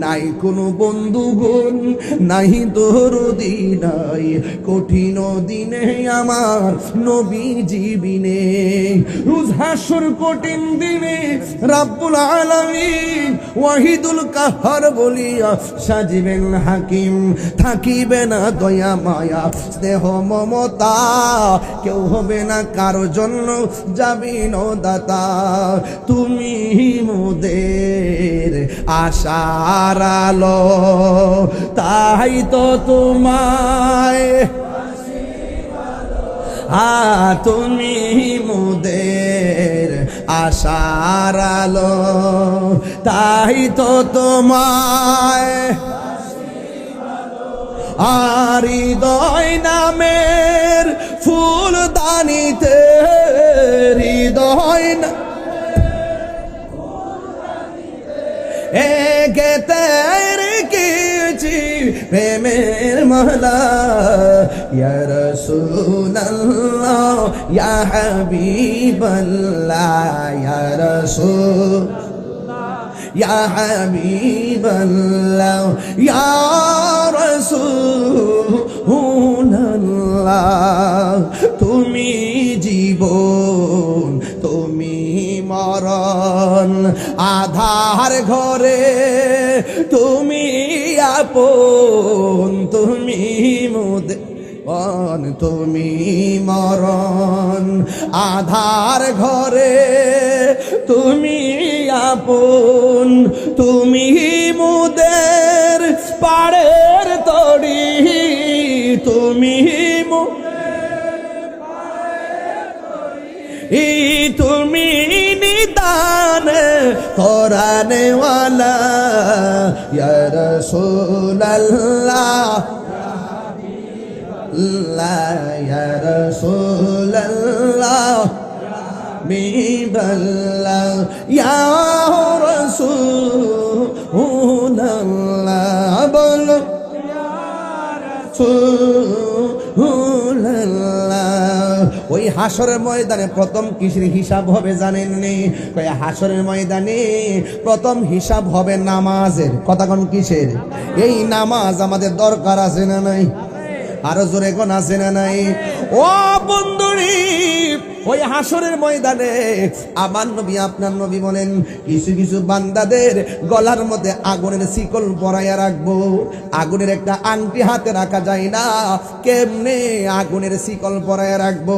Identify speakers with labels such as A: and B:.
A: নাই কোনো বন্ধুগণ, নাই দরদি নাই, কঠিন দিনে আমার নবীজি বিনে। রোজ হাসর কঠিন দিনে রাব্বুল আলামিন ওয়াহিদুল কাহার বলিয়া সাজিবেন হাকিম। থাকিবে না দয়া মায়া স্নেহ মমতা, কেউ হবে না কারো জন্য যাবিন দাতা। তুমি মোদের আশার আলো, তাই তো তোমায় তুমি মোদের আশার আলো, তাই তো তোমায় আর হৃদয় নামের ফুল দানিতে, হৃদয় না এগেতে রেখেছি প্রেমের মালা। ইয়া রাসূলুল্লাহ ইয়া হাবিবাল্লাহ, ইয়া রাসূল ইয়া হাবিবাল্লাহ, ইয়া রাসূলুল্লাহ। তুমি জীবন, তুমি মরণ, আধার ঘরে তুমি আপন, তুমি মোদের তুমি মরণ, আধার ঘরে তুমি আপন, তুমি মোদের পাড়ের তরি, তুমি তুমি নিদান কোরআনে ওয়ালা। ইয়া রাসূলুল্লাহ ইয়া রাসূলুল্লাহ হাবিবাল্লাহ, ইয়া রাসূলুল্লাহ বলো ওই হাসরের ময়দানে প্রথম কিসের হিসাব হবে জানেননি? হাসরের ময়দানে প্রথম হিসাব হবে নামাজের। কথা কোন কিসের? এই নামাজ আমাদের দরকার আছে না নাই? আরো জোরে কোন আছে না নাই? ও বন্ধুরি, ওই হাসরের ময়দানে আমার নবী আপনার নবী বলেন, কিছু কিছু বান্দাদের গলার মধ্যে আগুনের শিকল পরাইয়া রাখবো। আগুনের একটা আংটি হাতে রাখা যায় না, কেমনে আগুনের শিকল পরাইয়া রাখবো?